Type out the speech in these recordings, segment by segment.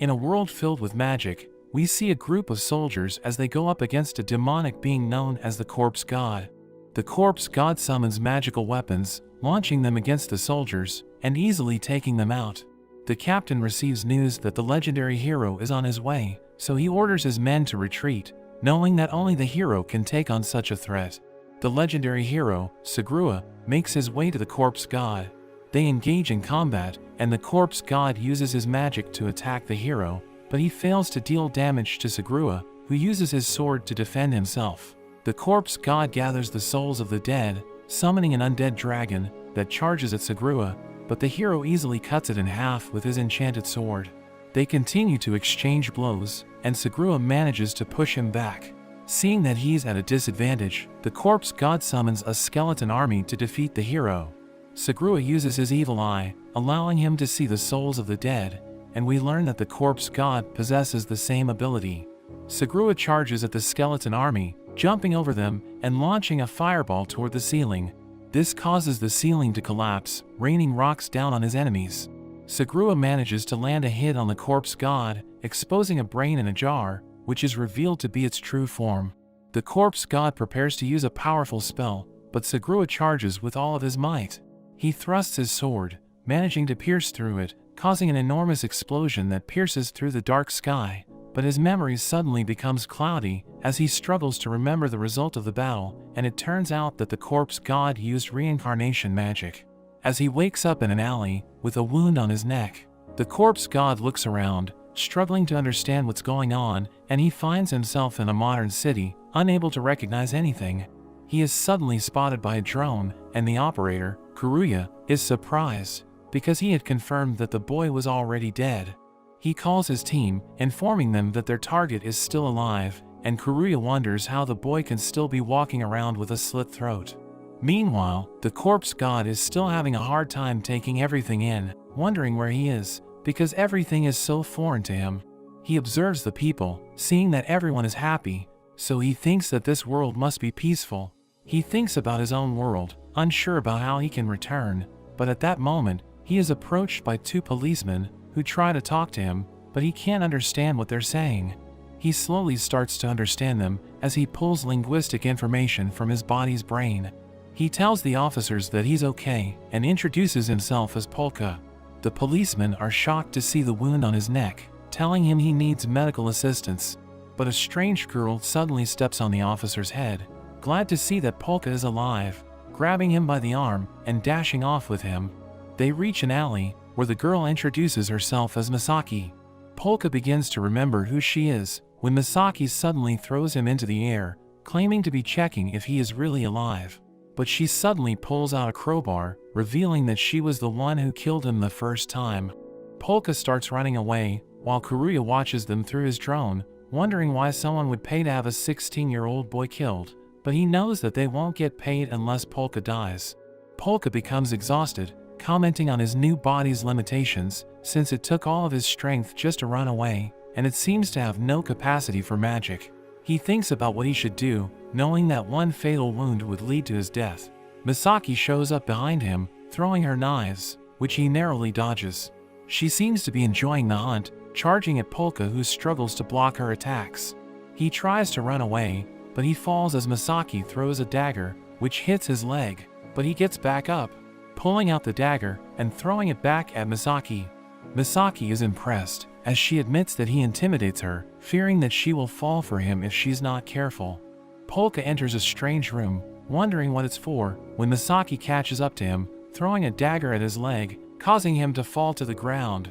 In a world filled with magic, we see a group of soldiers as they go up against a demonic being known as the Corpse God. The Corpse God summons magical weapons, launching them against the soldiers, and easily taking them out. The captain receives news that the legendary hero is on his way, so he orders his men to retreat, knowing that only the hero can take on such a threat. The legendary hero, Sagrua, makes his way to the Corpse God. They engage in combat, and the Corpse God uses his magic to attack the hero, but he fails to deal damage to Sagrua, who uses his sword to defend himself. The Corpse God gathers the souls of the dead, summoning an undead dragon that charges at Sagrua, but the hero easily cuts it in half with his enchanted sword. They continue to exchange blows, and Sagrua manages to push him back. Seeing that he's at a disadvantage, the Corpse God summons a skeleton army to defeat the hero. Sagrua uses his evil eye, allowing him to see the souls of the dead, and we learn that the Corpse God possesses the same ability. Sagrua charges at the skeleton army, jumping over them and launching a fireball toward the ceiling. This causes the ceiling to collapse, raining rocks down on his enemies. Sagrua manages to land a hit on the Corpse God, exposing a brain in a jar, which is revealed to be its true form. The Corpse God prepares to use a powerful spell, but Sagrua charges with all of his might. He thrusts his sword, managing to pierce through it, causing an enormous explosion that pierces through the dark sky, but his memory suddenly becomes cloudy as he struggles to remember the result of the battle, and it turns out that the Corpse God used reincarnation magic. As he wakes up in an alley, with a wound on his neck, the Corpse God looks around, struggling to understand what's going on, and he finds himself in a modern city, unable to recognize anything. He is suddenly spotted by a drone, and the operator, Kuruya, is surprised, because he had confirmed that the boy was already dead. He calls his team, informing them that their target is still alive, and Kuruya wonders how the boy can still be walking around with a slit throat. Meanwhile, the Corpse God is still having a hard time taking everything in, wondering where he is, because everything is so foreign to him. He observes the people, seeing that everyone is happy, so he thinks that this world must be peaceful. He thinks about his own world, unsure about how he can return, but at that moment, he is approached by two policemen who try to talk to him, but he can't understand what they're saying. He slowly starts to understand them as he pulls linguistic information from his body's brain. He tells the officers that he's okay and introduces himself as Polka. The policemen are shocked to see the wound on his neck, telling him he needs medical assistance. But a strange girl suddenly steps on the officer's head, glad to see that Polka is alive, grabbing him by the arm and dashing off with him. They reach an alley, where the girl introduces herself as Misaki. Polka begins to remember who she is, when Misaki suddenly throws him into the air, claiming to be checking if he is really alive. But she suddenly pulls out a crowbar, revealing that she was the one who killed him the first time. Polka starts running away, while Kuruya watches them through his drone, wondering why someone would pay to have a 16-year-old boy killed, but he knows that they won't get paid unless Polka dies. Polka becomes exhausted, commenting on his new body's limitations, since it took all of his strength just to run away, and it seems to have no capacity for magic. He thinks about what he should do, knowing that one fatal wound would lead to his death. Misaki shows up behind him, throwing her knives, which he narrowly dodges. She seems to be enjoying the hunt, charging at Polka, who struggles to block her attacks. He tries to run away, but he falls as Misaki throws a dagger, which hits his leg, but he gets back up, pulling out the dagger and throwing it back at Misaki. Misaki is impressed, as she admits that he intimidates her, fearing that she will fall for him if she's not careful. Polka enters a strange room, wondering what it's for, when Misaki catches up to him, throwing a dagger at his leg, causing him to fall to the ground.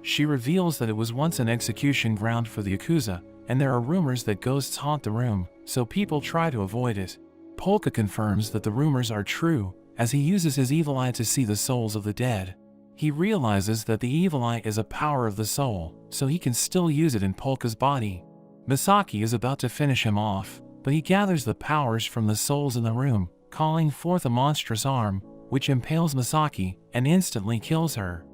She reveals that it was once an execution ground for the Yakuza, and there are rumors that ghosts haunt the room, so people try to avoid it. Polka confirms that the rumors are true, as he uses his evil eye to see the souls of the dead. He realizes that the evil eye is a power of the soul, so he can still use it in Polka's body. Misaki is about to finish him off, but he gathers the powers from the souls in the room, calling forth a monstrous arm, which impales Misaki and instantly kills her.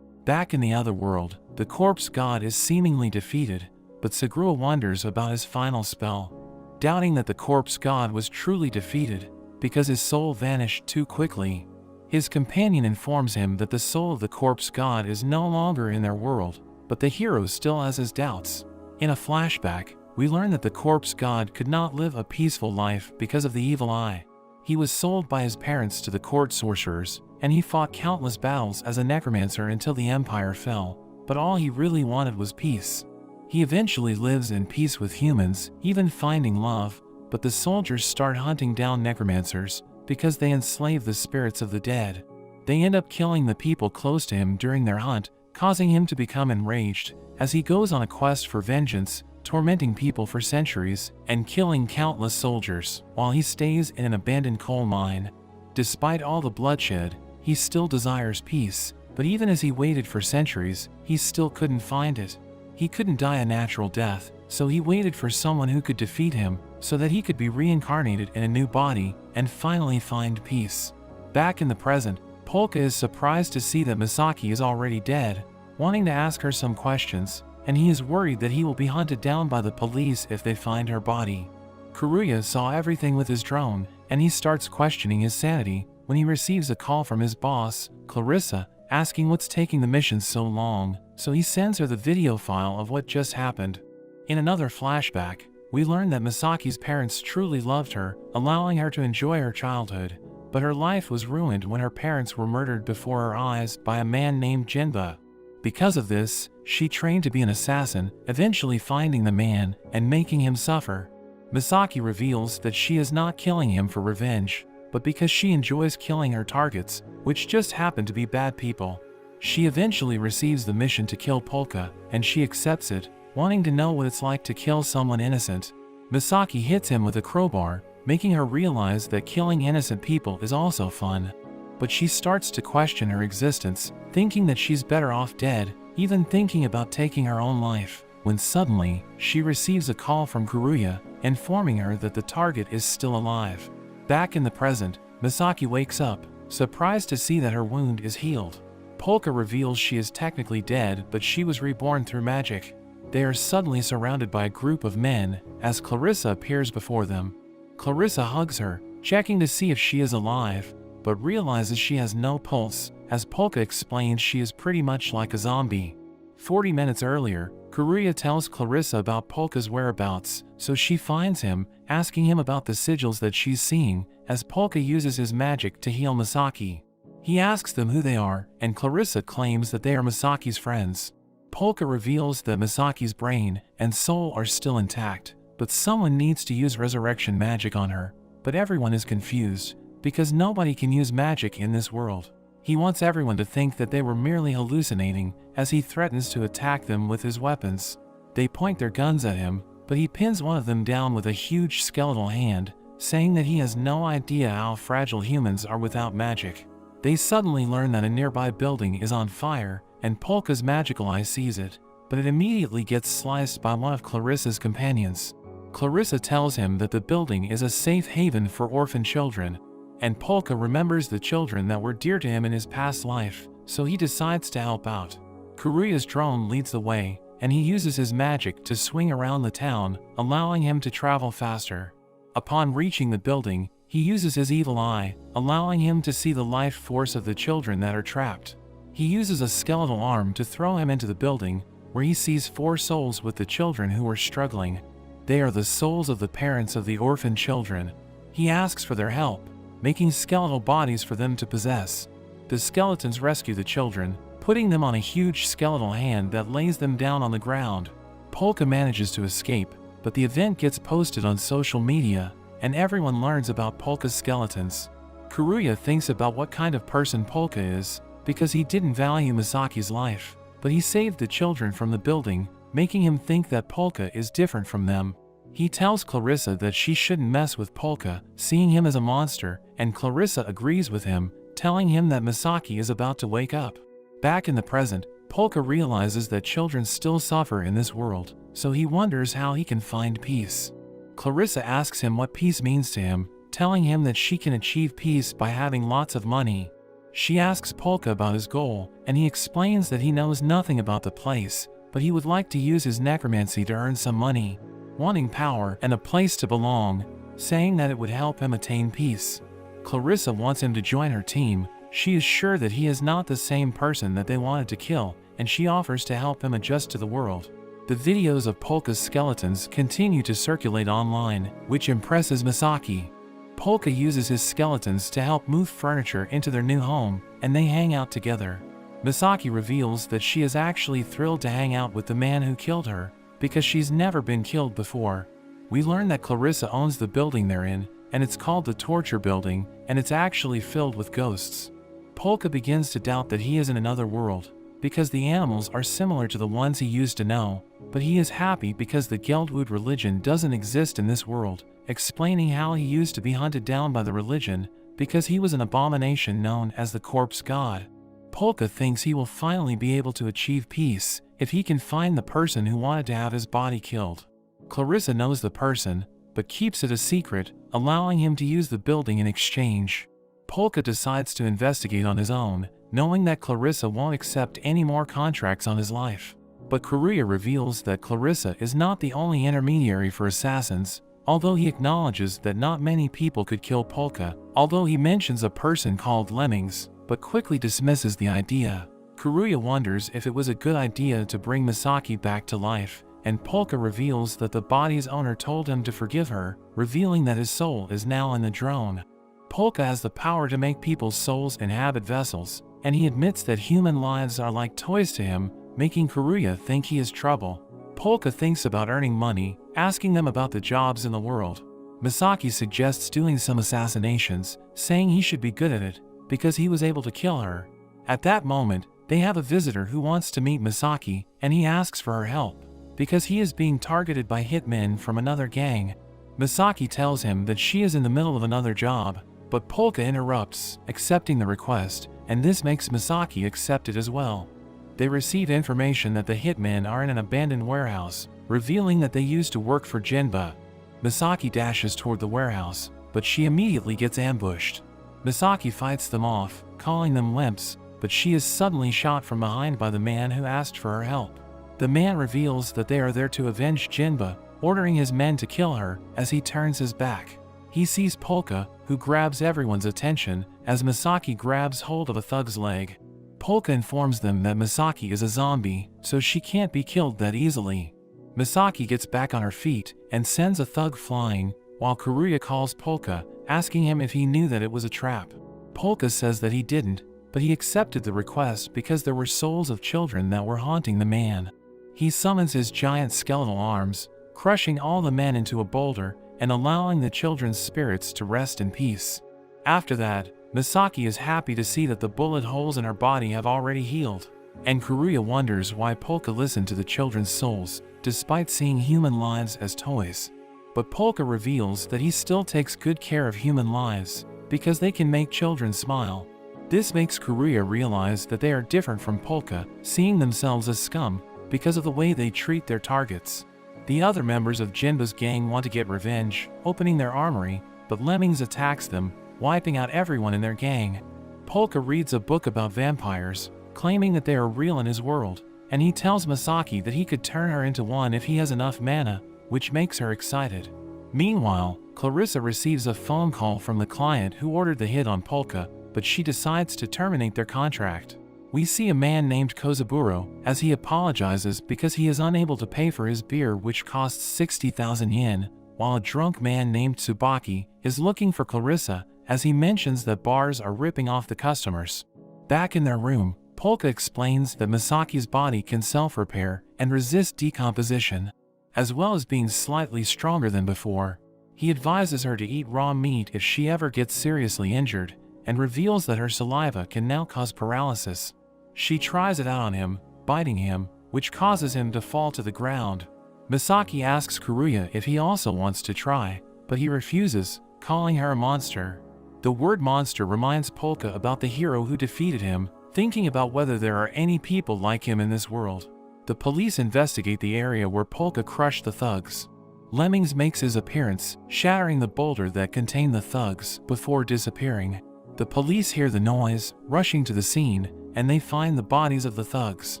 Back in the other world, the Corpse God is seemingly defeated, but Sagrua wonders about his final spell, doubting that the Corpse God was truly defeated, because his soul vanished too quickly. His companion informs him that the soul of the Corpse God is no longer in their world, but the hero still has his doubts. In a flashback, we learn that the corpse god could not live a peaceful life because of the evil eye. He was sold by his parents to the court sorcerers, and he fought countless battles as a necromancer until the empire fell, but all he really wanted was peace. He eventually lives in peace with humans, even finding love, but the soldiers start hunting down necromancers because they enslave the spirits of the dead. They end up killing the people close to him during their hunt, causing him to become enraged as he goes on a quest for vengeance, tormenting people for centuries and killing countless soldiers while he stays in an abandoned coal mine. Despite all the bloodshed, he still desires peace, but even as he waited for centuries, he still couldn't find it. He couldn't die a natural death, so he waited for someone who could defeat him so that he could be reincarnated in a new body and finally find peace. Back in the present, Polka is surprised to see that Misaki is already dead, wanting to ask her some questions, and he is worried that he will be hunted down by the police if they find her body. Kuruya saw everything with his drone, and he starts questioning his sanity when he receives a call from his boss, Clarissa, asking what's taking the mission so long, so he sends her the video file of what just happened. In another flashback, we learn that Misaki's parents truly loved her, allowing her to enjoy her childhood, but her life was ruined when her parents were murdered before her eyes by a man named Jinba. Because of this, she trained to be an assassin, eventually finding the man and making him suffer. Misaki reveals that she is not killing him for revenge, but because she enjoys killing her targets, which just happen to be bad people. She eventually receives the mission to kill Polka, and she accepts it, wanting to know what it's like to kill someone innocent. Misaki hits him with a crowbar, making her realize that killing innocent people is also fun. But she starts to question her existence, thinking that she's better off dead, even thinking about taking her own life, when suddenly, she receives a call from Kuruya, informing her that the target is still alive. Back in the present, Misaki wakes up, surprised to see that her wound is healed. Polka reveals she is technically dead, but she was reborn through magic. They are suddenly surrounded by a group of men, as Clarissa appears before them. Clarissa hugs her, checking to see if she is alive, but realizes she has no pulse, as Polka explains she is pretty much like a zombie. 40 minutes earlier, Kuruya tells Clarissa about Polka's whereabouts, so she finds him, asking him about the sigils that she's seeing, as Polka uses his magic to heal Misaki. He asks them who they are, and Clarissa claims that they are Misaki's friends. Polka reveals that Misaki's brain and soul are still intact, but someone needs to use resurrection magic on her, but everyone is confused, because nobody can use magic in this world. He wants everyone to think that they were merely hallucinating, as he threatens to attack them with his weapons. They point their guns at him, but he pins one of them down with a huge skeletal hand, saying that he has no idea how fragile humans are without magic. They suddenly learn that a nearby building is on fire, and Polka's magical eye sees it, but it immediately gets sliced by one of Clarissa's companions. Clarissa tells him that the building is a safe haven for orphan children, and Polka remembers the children that were dear to him in his past life, so he decides to help out. Kuruya's drone leads the way, and he uses his magic to swing around the town, allowing him to travel faster. Upon reaching the building, he uses his evil eye, allowing him to see the life force of the children that are trapped. He uses a skeletal arm to throw him into the building, where he sees 4 souls with the children who are struggling. They are the souls of the parents of the orphan children. He asks for their help, making skeletal bodies for them to possess. The skeletons rescue the children, putting them on a huge skeletal hand that lays them down on the ground. Polka manages to escape, but the event gets posted on social media, and everyone learns about Polka's skeletons. Kuruya thinks about what kind of person Polka is, because he didn't value Misaki's life, but he saved the children from the building, making him think that Polka is different from them. He tells Clarissa that she shouldn't mess with Polka, seeing him as a monster, and Clarissa agrees with him, telling him that Misaki is about to wake up. Back in the present, Polka realizes that children still suffer in this world, so he wonders how he can find peace. Clarissa asks him what peace means to him, telling him that she can achieve peace by having lots of money. She asks Polka about his goal, and he explains that he knows nothing about the place, but he would like to use his necromancy to earn some money, wanting power and a place to belong, saying that it would help him attain peace. Clarissa wants him to join her team. She is sure that he is not the same person that they wanted to kill, and she offers to help him adjust to the world. The videos of Polka's skeletons continue to circulate online, which impresses Misaki. Polka uses his skeletons to help move furniture into their new home, and they hang out together. Misaki reveals that she is actually thrilled to hang out with the man who killed her, because she's never been killed before. We learn that Clarissa owns the building they're in, and it's called the Torture Building, and it's actually filled with ghosts. Polka begins to doubt that he is in another world, because the animals are similar to the ones he used to know, but he is happy because the Geldwood religion doesn't exist in this world, explaining how he used to be hunted down by the religion, because he was an abomination known as the corpse god. Polka thinks he will finally be able to achieve peace if he can find the person who wanted to have his body killed. Clarissa knows the person, but keeps it a secret, allowing him to use the building in exchange. Polka decides to investigate on his own, knowing that Clarissa won't accept any more contracts on his life. But Karuya reveals that Clarissa is not the only intermediary for assassins, although he acknowledges that not many people could kill Polka, although he mentions a person called Lemmings, but quickly dismisses the idea. Karuya wonders if it was a good idea to bring Misaki back to life, and Polka reveals that the body's owner told him to forgive her, revealing that his soul is now in the drone. Polka has the power to make people's souls inhabit vessels, and he admits that human lives are like toys to him, making Karuya think he is trouble. Polka thinks about earning money, asking them about the jobs in the world. Misaki suggests doing some assassinations, saying he should be good at it, because he was able to kill her. At that moment, they have a visitor who wants to meet Misaki, and he asks for her help, because he is being targeted by hitmen from another gang. Misaki tells him that she is in the middle of another job, but Polka interrupts, accepting the request, and this makes Misaki accept it as well. They receive information that the hitmen are in an abandoned warehouse, revealing that they used to work for Jinba. Misaki dashes toward the warehouse, but she immediately gets ambushed. Misaki fights them off, calling them wimps, but she is suddenly shot from behind by the man who asked for her help. The man reveals that they are there to avenge Jinba, ordering his men to kill her as he turns his back. He sees Polka, who grabs everyone's attention as Misaki grabs hold of a thug's leg. Polka informs them that Misaki is a zombie, so she can't be killed that easily. Misaki gets back on her feet and sends a thug flying, while Karuya calls Polka, asking him if he knew that it was a trap. Polka says that he didn't, but he accepted the request because there were souls of children that were haunting the man. He summons his giant skeletal arms, crushing all the men into a boulder and allowing the children's spirits to rest in peace. After that, Misaki is happy to see that the bullet holes in her body have already healed, and Karuya wonders why Polka listened to the children's souls, despite seeing human lives as toys. But Polka reveals that he still takes good care of human lives, because they can make children smile. This makes Karuya realize that they are different from Polka, seeing themselves as scum, because of the way they treat their targets. The other members of Jinba's gang want to get revenge, opening their armory, but Lemmings attacks them, wiping out everyone in their gang. Polka reads a book about vampires, claiming that they are real in his world, and he tells Misaki that he could turn her into one if he has enough mana, which makes her excited. Meanwhile, Clarissa receives a phone call from the client who ordered the hit on Polka, but she decides to terminate their contract. We see a man named Kozaburo as he apologizes because he is unable to pay for his beer, which costs 60,000 yen, while a drunk man named Tsubaki is looking for Clarissa as he mentions that bars are ripping off the customers. Back in their room, Polka explains that Misaki's body can self-repair and resist decomposition, as well as being slightly stronger than before. He advises her to eat raw meat if she ever gets seriously injured, and reveals that her saliva can now cause paralysis. She tries it out on him, biting him, which causes him to fall to the ground. Misaki asks Karuya if he also wants to try, but he refuses, calling her a monster. The word monster reminds Polka about the hero who defeated him, thinking about whether there are any people like him in this world. The police investigate the area where Polka crushed the thugs. Lemmings makes his appearance, shattering the boulder that contained the thugs before disappearing. The police hear the noise, rushing to the scene, and they find the bodies of the thugs.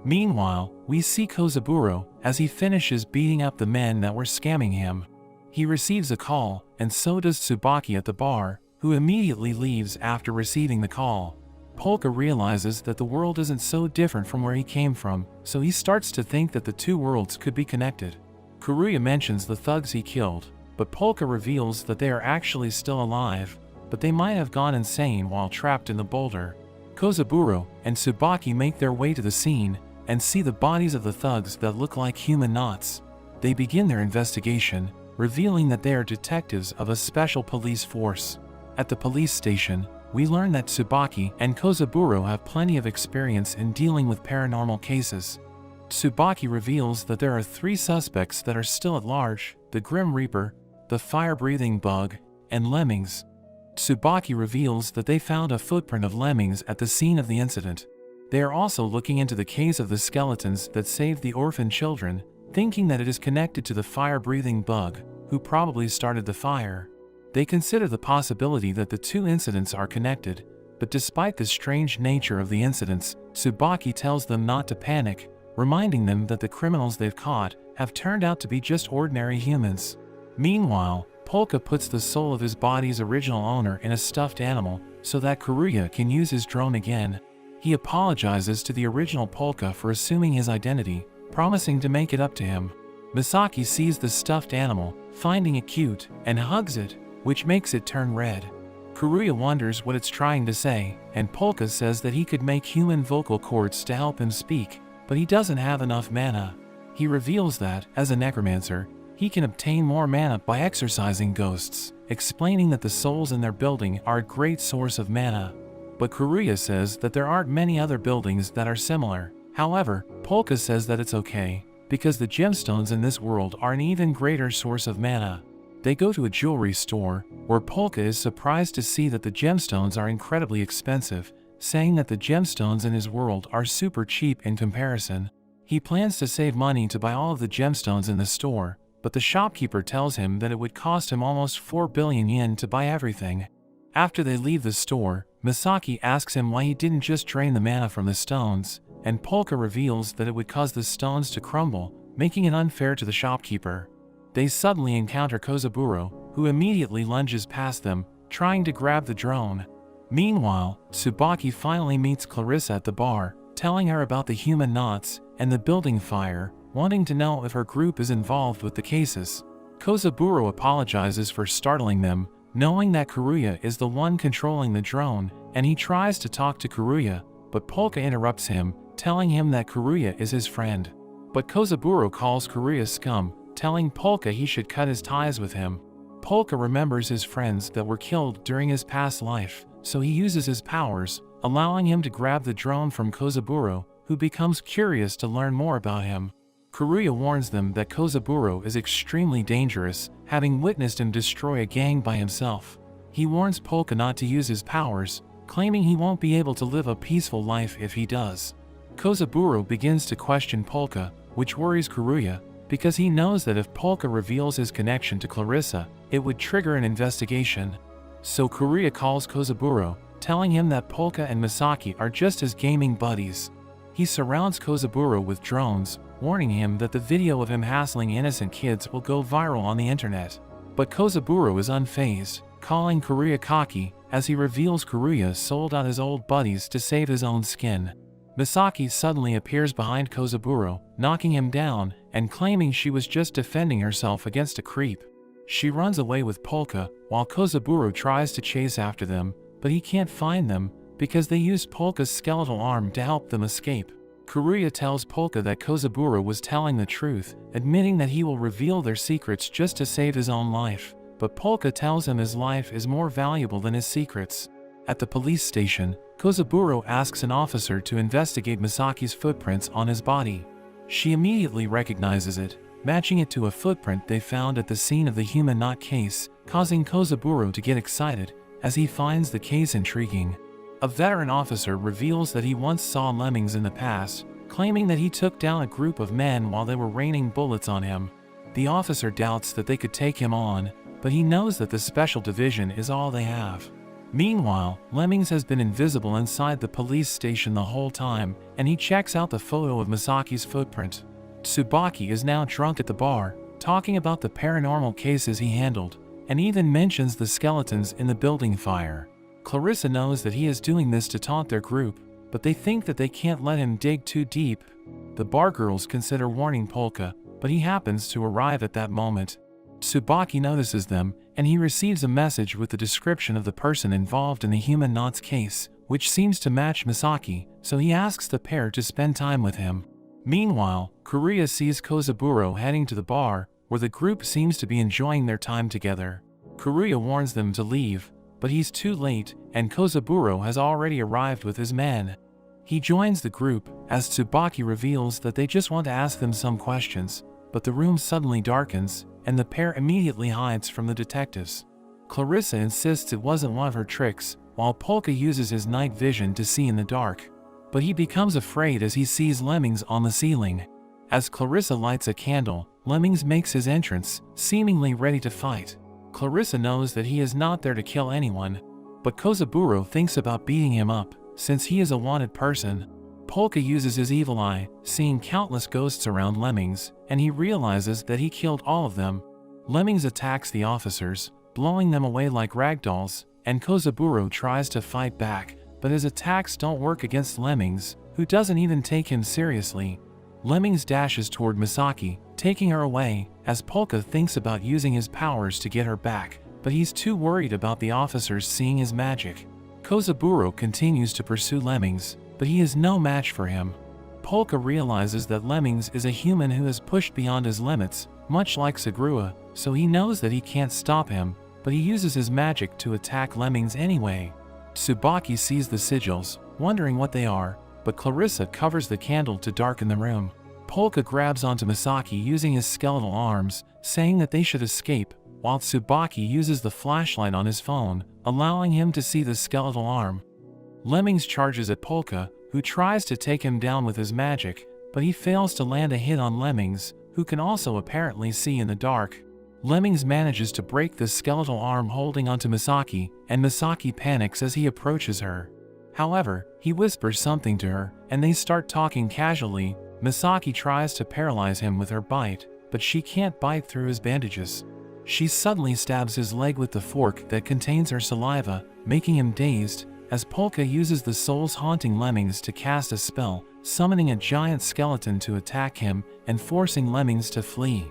Meanwhile, we see Kozaburo as he finishes beating up the men that were scamming him. He receives a call, and so does Tsubaki at the bar, who immediately leaves after receiving the call. Polka realizes that the world isn't so different from where he came from, so he starts to think that the two worlds could be connected. Kuruya mentions the thugs he killed, but Polka reveals that they are actually still alive, but they might have gone insane while trapped in the boulder. Kozaburo and Tsubaki make their way to the scene and see the bodies of the thugs that look like human knots. They begin their investigation, revealing that they are detectives of a special police force. At the police station, we learn that Tsubaki and Kozaburo have plenty of experience in dealing with paranormal cases. Tsubaki reveals that there are 3 suspects that are still at large: the Grim Reaper, the fire-breathing bug, and lemmings. Tsubaki reveals that they found a footprint of lemmings at the scene of the incident. They are also looking into the case of the skeletons that saved the orphan children, thinking that it is connected to the fire-breathing bug, who probably started the fire. They consider the possibility that the 2 incidents are connected, but despite the strange nature of the incidents, Tsubaki tells them not to panic, reminding them that the criminals they've caught have turned out to be just ordinary humans. Meanwhile, Polka puts the soul of his body's original owner in a stuffed animal so that Kuruya can use his drone again. He apologizes to the original Polka for assuming his identity, promising to make it up to him. Misaki sees the stuffed animal, finding it cute, and hugs it, which makes it turn red. Kuruya wonders what it's trying to say, and Polka says that he could make human vocal cords to help him speak, but he doesn't have enough mana. He reveals that, as a necromancer, he can obtain more mana by exorcising ghosts, explaining that the souls in their building are a great source of mana. But Kuruya says that there aren't many other buildings that are similar. However, Polka says that it's okay, because the gemstones in this world are an even greater source of mana. They go to a jewelry store, where Polka is surprised to see that the gemstones are incredibly expensive, saying that the gemstones in his world are super cheap in comparison. He plans to save money to buy all of the gemstones in the store, but the shopkeeper tells him that it would cost him almost 4 billion yen to buy everything. After they leave the store, Misaki asks him why he didn't just drain the mana from the stones, and Polka reveals that it would cause the stones to crumble, making it unfair to the shopkeeper. They suddenly encounter Kozaburo, who immediately lunges past them, trying to grab the drone. Meanwhile, Tsubaki finally meets Clarissa at the bar, telling her about the human knots and the building fire, wanting to know if her group is involved with the cases. Kozaburo apologizes for startling them, knowing that Kuruya is the one controlling the drone, and he tries to talk to Kuruya, but Polka interrupts him, telling him that Kuruya is his friend. But Kozaburo calls Kuruya scum, telling Polka he should cut his ties with him. Polka remembers his friends that were killed during his past life, so he uses his powers, allowing him to grab the drone from Kozaburo, who becomes curious to learn more about him. Kuruya warns them that Kozaburo is extremely dangerous, having witnessed him destroy a gang by himself. He warns Polka not to use his powers, claiming he won't be able to live a peaceful life if he does. Kozaburo begins to question Polka, which worries Kuruya, because he knows that if Polka reveals his connection to Clarissa, it would trigger an investigation. So Kuruya calls Kozaburo, telling him that Polka and Misaki are just his gaming buddies. He surrounds Kozaburo with drones, warning him that the video of him hassling innocent kids will go viral on the internet. But Kozaburo is unfazed, calling Kuruya cocky, as he reveals Kuruya sold out his old buddies to save his own skin. Misaki suddenly appears behind Kozaburo, knocking him down, and claiming she was just defending herself against a creep. She runs away with Polka, while Kozaburo tries to chase after them, but he can't find them, because they used Polka's skeletal arm to help them escape. Kuruya tells Polka that Kozaburo was telling the truth, admitting that he will reveal their secrets just to save his own life, but Polka tells him his life is more valuable than his secrets. At the police station, Kozaburo asks an officer to investigate Misaki's footprints on his body. She immediately recognizes it, matching it to a footprint they found at the scene of the human knot case, causing Kozaburo to get excited, as he finds the case intriguing. A veteran officer reveals that he once saw lemmings in the past, claiming that he took down a group of men while they were raining bullets on him. The officer doubts that they could take him on, but he knows that the special division is all they have. Meanwhile, Lemmings has been invisible inside the police station the whole time, and he checks out the photo of Misaki's footprint. Tsubaki is now drunk at the bar, talking about the paranormal cases he handled, and even mentions the skeletons in the building fire. Clarissa knows that he is doing this to taunt their group, but they think that they can't let him dig too deep. The bar girls consider warning Polka, but he happens to arrive at that moment. Tsubaki notices them, and he receives a message with the description of the person involved in the human knots case, which seems to match Misaki, so he asks the pair to spend time with him. Meanwhile, Kuruya sees Kozaburo heading to the bar, where the group seems to be enjoying their time together. Kuruya warns them to leave, but he's too late, and Kozaburo has already arrived with his men. He joins the group, as Tsubaki reveals that they just want to ask them some questions, but the room suddenly darkens, and the pair immediately hides from the detectives. Clarissa insists it wasn't one of her tricks, while Polka uses his night vision to see in the dark. But he becomes afraid as he sees Lemmings on the ceiling. As Clarissa lights a candle, Lemmings makes his entrance, seemingly ready to fight. Clarissa knows that he is not there to kill anyone, but Kozaburo thinks about beating him up, since he is a wanted person. Polka uses his evil eye, seeing countless ghosts around Lemmings, and he realizes that he killed all of them. Lemmings attacks the officers, blowing them away like ragdolls, and Kozaburo tries to fight back, but his attacks don't work against Lemmings, who doesn't even take him seriously. Lemmings dashes toward Misaki, taking her away, as Polka thinks about using his powers to get her back, but he's too worried about the officers seeing his magic. Kozaburo continues to pursue Lemmings, but he is no match for him. Polka realizes that Lemmings is a human who has pushed beyond his limits, much like Sagrua, so he knows that he can't stop him, but he uses his magic to attack Lemmings anyway. Tsubaki sees the sigils, wondering what they are, but Clarissa covers the candle to darken the room. Polka grabs onto Misaki using his skeletal arms, saying that they should escape, while Tsubaki uses the flashlight on his phone, allowing him to see the skeletal arm. Lemmings charges at Polka, who tries to take him down with his magic, but he fails to land a hit on Lemmings, who can also apparently see in the dark. Lemmings manages to break the skeletal arm holding onto Misaki, and Misaki panics as he approaches her. However, he whispers something to her, and they start talking casually. Misaki tries to paralyze him with her bite, but she can't bite through his bandages. She suddenly stabs his leg with the fork that contains her saliva, making him dazed, as Polka uses the souls haunting Lemmings to cast a spell, summoning a giant skeleton to attack him and forcing Lemmings to flee.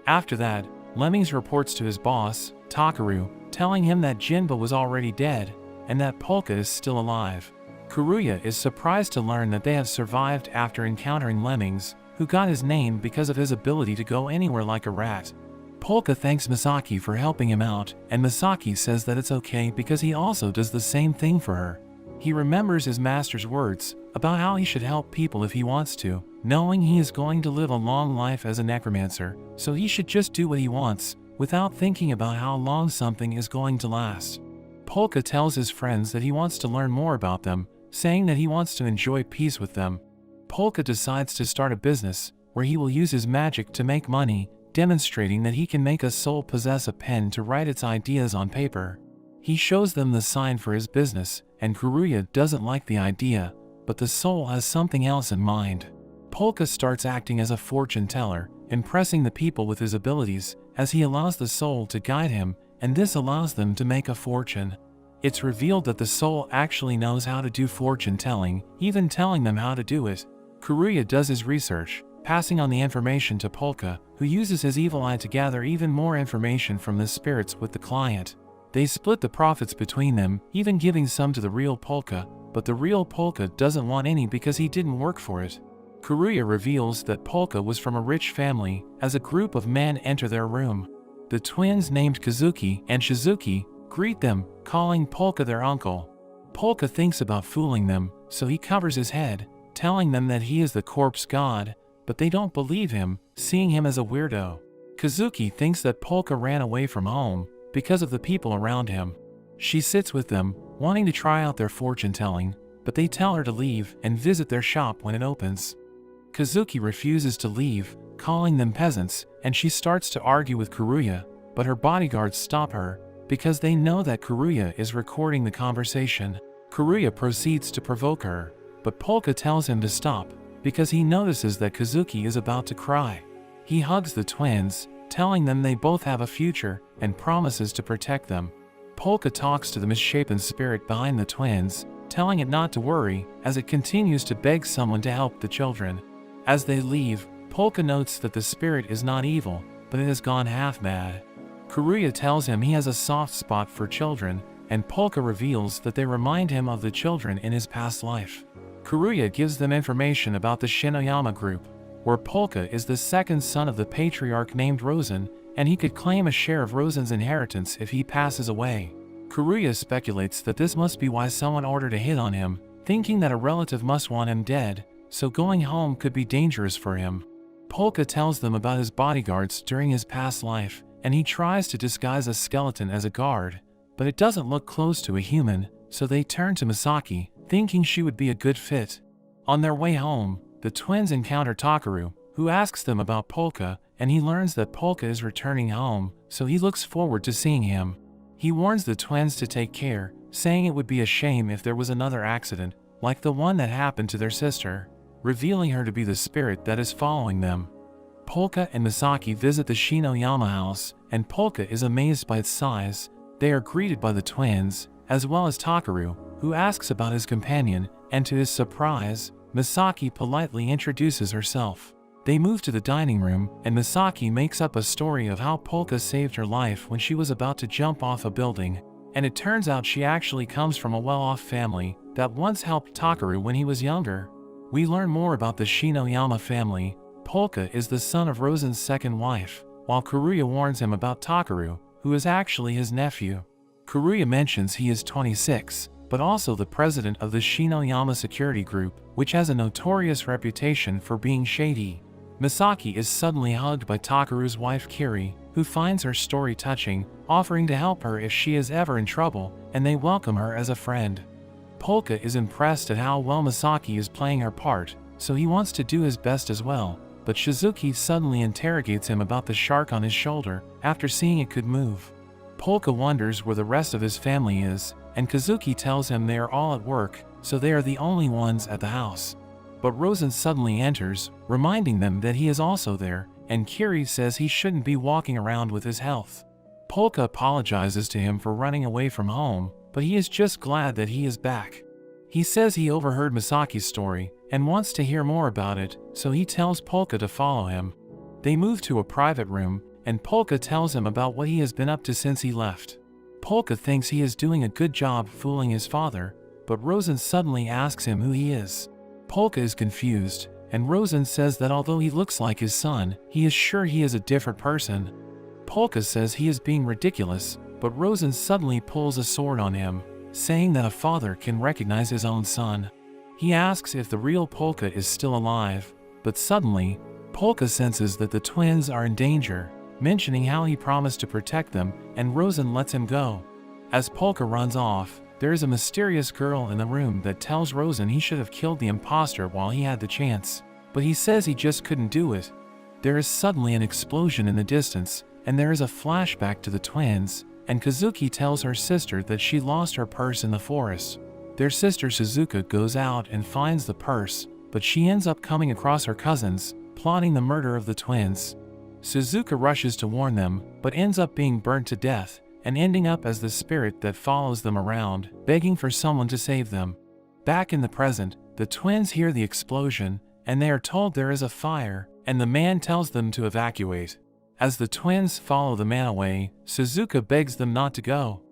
After that, Lemmings reports to his boss, Takaru, telling him that Jinba was already dead, and that Polka is still alive. Kuruya is surprised to learn that they have survived after encountering Lemmings, who got his name because of his ability to go anywhere like a rat. Polka thanks Misaki for helping him out, and Misaki says that it's okay because he also does the same thing for her. He remembers his master's words about how he should help people if he wants to, knowing he is going to live a long life as a necromancer, so he should just do what he wants, without thinking about how long something is going to last. Polka tells his friends that he wants to learn more about them, saying that he wants to enjoy peace with them. Polka decides to start a business, where he will use his magic to make money, demonstrating that he can make a soul possess a pen to write its ideas on paper. He shows them the sign for his business, and Kuruya doesn't like the idea, but the soul has something else in mind. Polka starts acting as a fortune teller, impressing the people with his abilities, as he allows the soul to guide him, and this allows them to make a fortune. It's revealed that the soul actually knows how to do fortune telling, even telling them how to do it. Kuruya does his research, passing on the information to Polka, who uses his evil eye to gather even more information from the spirits with the client. They split the profits between them, even giving some to the real Polka, but the real Polka doesn't want any because he didn't work for it. Kuruya reveals that Polka was from a rich family, as a group of men enter their room. The twins named Kazuki and Shizuki greet them, calling Polka their uncle. Polka thinks about fooling them, so he covers his head, telling them that he is the corpse god, but they don't believe him, seeing him as a weirdo. Kazuki thinks that Polka ran away from home because of the people around him. She sits with them, wanting to try out their fortune telling, but they tell her to leave and visit their shop when it opens. Kazuki refuses to leave, calling them peasants, and she starts to argue with Kuruya, but her bodyguards stop her, because they know that Kuruya is recording the conversation. Kuruya proceeds to provoke her, but Polka tells him to stop, because he notices that Kazuki is about to cry. He hugs the twins, telling them they both have a future, and promises to protect them. Polka talks to the misshapen spirit behind the twins, telling it not to worry as it continues to beg someone to help the children. As they leave, Polka notes that the spirit is not evil, but it has gone half mad. Kuruya tells him he has a soft spot for children, and Polka reveals that they remind him of the children in his past life. Kuruya gives them information about the Shinoyama group, where Polka is the second son of the patriarch named Rosen, and he could claim a share of Rosen's inheritance if he passes away. Kuruya speculates that this must be why someone ordered a hit on him, thinking that a relative must want him dead, so going home could be dangerous for him. Polka tells them about his bodyguards during his past life, and he tries to disguise a skeleton as a guard, but it doesn't look close to a human, so they turn to Misaki, thinking she would be a good fit. On their way home, the twins encounter Takaru, who asks them about Polka, and he learns that Polka is returning home, so he looks forward to seeing him. He warns the twins to take care, saying it would be a shame if there was another accident, like the one that happened to their sister, revealing her to be the spirit that is following them. Polka and Misaki visit the Shinoyama house, and Polka is amazed by its size. They are greeted by the twins, as well as Takaru, who asks about his companion, and to his surprise, Misaki politely introduces herself. They move to the dining room, and Misaki makes up a story of how Polka saved her life when she was about to jump off a building, and it turns out she actually comes from a well-off family that once helped Takaru when he was younger. We learn more about the Shinoyama family. Polka is the son of Rosen's second wife, while Kuruya warns him about Takaru, who is actually his nephew. Kuruya mentions he is 26, but also the president of the Shinoyama security group, which has a notorious reputation for being shady. Misaki is suddenly hugged by Takaru's wife Kiri, who finds her story touching, offering to help her if she is ever in trouble, and they welcome her as a friend. Polka is impressed at how well Misaki is playing her part, so he wants to do his best as well, but Shizuki suddenly interrogates him about the shark on his shoulder after seeing it could move. Polka wonders where the rest of his family is, and Kazuki tells him they are all at work, so they are the only ones at the house. But Rosen suddenly enters, reminding them that he is also there, and Kiri says he shouldn't be walking around with his health. Polka apologizes to him for running away from home, but he is just glad that he is back. He says he overheard Misaki's story, and wants to hear more about it, so he tells Polka to follow him. They move to a private room, and Polka tells him about what he has been up to since he left. Polka thinks he is doing a good job fooling his father, but Rosen suddenly asks him who he is. Polka is confused, and Rosen says that although he looks like his son, he is sure he is a different person. Polka says he is being ridiculous, but Rosen suddenly pulls a sword on him, saying that a father can recognize his own son. He asks if the real Polka is still alive, but suddenly, Polka senses that the twins are in danger, mentioning how he promised to protect them, and Rosen lets him go. As Polka runs off, there is a mysterious girl in the room that tells Rosen he should have killed the imposter while he had the chance, but he says he just couldn't do it. There is suddenly an explosion in the distance, and there is a flashback to the twins, and Kazuki tells her sister that she lost her purse in the forest. Their sister Suzuka goes out and finds the purse, but she ends up coming across her cousins, plotting the murder of the twins. Suzuka rushes to warn them, but ends up being burnt to death, and ending up as the spirit that follows them around, begging for someone to save them. Back in the present, the twins hear the explosion, and they are told there is a fire, and the man tells them to evacuate. As the twins follow the man away, Suzuka begs them not to go.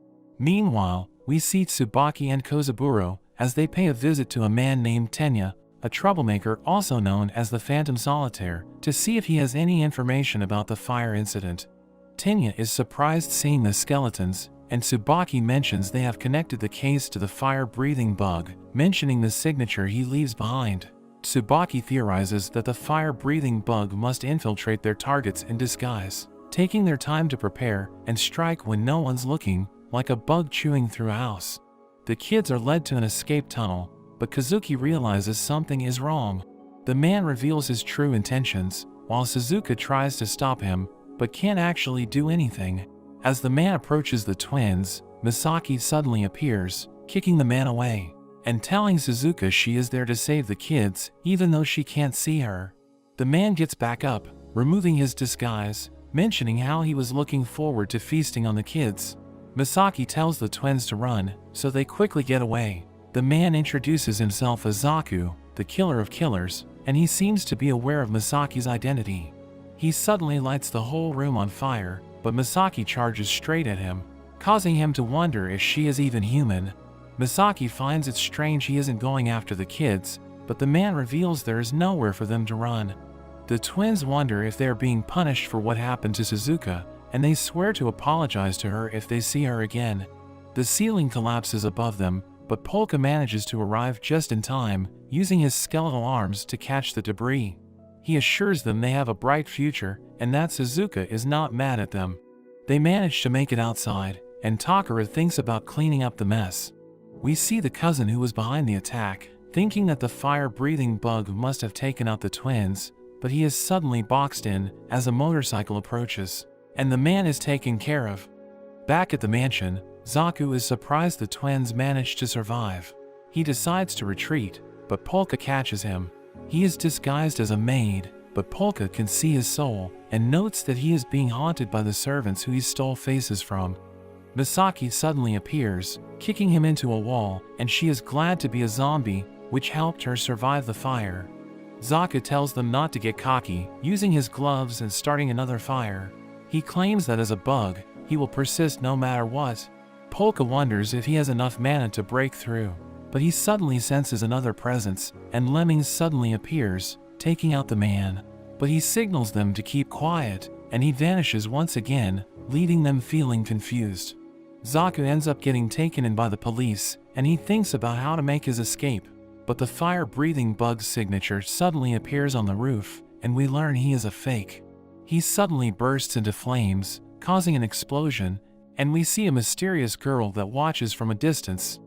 Meanwhile, we see Tsubaki and Kozaburo as they pay a visit to a man named Tenya, a troublemaker also known as the Phantom Solitaire, to see if he has any information about the fire incident. Tenya is surprised seeing the skeletons, and Tsubaki mentions they have connected the case to the fire-breathing bug, mentioning the signature he leaves behind. Tsubaki theorizes that the fire-breathing bug must infiltrate their targets in disguise, taking their time to prepare and strike when no one's looking, like a bug chewing through a house. The kids are led to an escape tunnel, but Kazuki realizes something is wrong. The man reveals his true intentions, while Suzuka tries to stop him, but can't actually do anything. As the man approaches the twins, Misaki suddenly appears, kicking the man away, and telling Suzuka she is there to save the kids, even though she can't see her. The man gets back up, removing his disguise, mentioning how he was looking forward to feasting on the kids. Misaki tells the twins to run, so they quickly get away. The man introduces himself as Zaku, the killer of killers, and he seems to be aware of Misaki's identity. He suddenly lights the whole room on fire, but Misaki charges straight at him, causing him to wonder if she is even human. Misaki finds it strange he isn't going after the kids, but the man reveals there is nowhere for them to run. The twins wonder if they are being punished for what happened to Suzuka, and they swear to apologize to her if they see her again. The ceiling collapses above them, but Polka manages to arrive just in time, using his skeletal arms to catch the debris. He assures them they have a bright future, and that Suzuka is not mad at them. They manage to make it outside, and Takara thinks about cleaning up the mess. We see the cousin who was behind the attack, thinking that the fire-breathing bug must have taken out the twins, but he is suddenly boxed in as a motorcycle approaches, and the man is taken care of. Back at the mansion, Zaku is surprised the twins managed to survive. He decides to retreat, but Polka catches him. He is disguised as a maid, but Polka can see his soul and notes that he is being haunted by the servants who he stole faces from. Misaki suddenly appears, kicking him into a wall, and she is glad to be a zombie, which helped her survive the fire. Zaku tells them not to get cocky, using his gloves and starting another fire. He claims that as a bug, he will persist no matter what. Polka wonders if he has enough mana to break through, but he suddenly senses another presence, and Lemming suddenly appears, taking out the man. But he signals them to keep quiet, and he vanishes once again, leaving them feeling confused. Zaku ends up getting taken in by the police, and he thinks about how to make his escape. But the fire-breathing bug's signature suddenly appears on the roof, and we learn he is a fake. He suddenly bursts into flames, causing an explosion, and we see a mysterious girl that watches from a distance.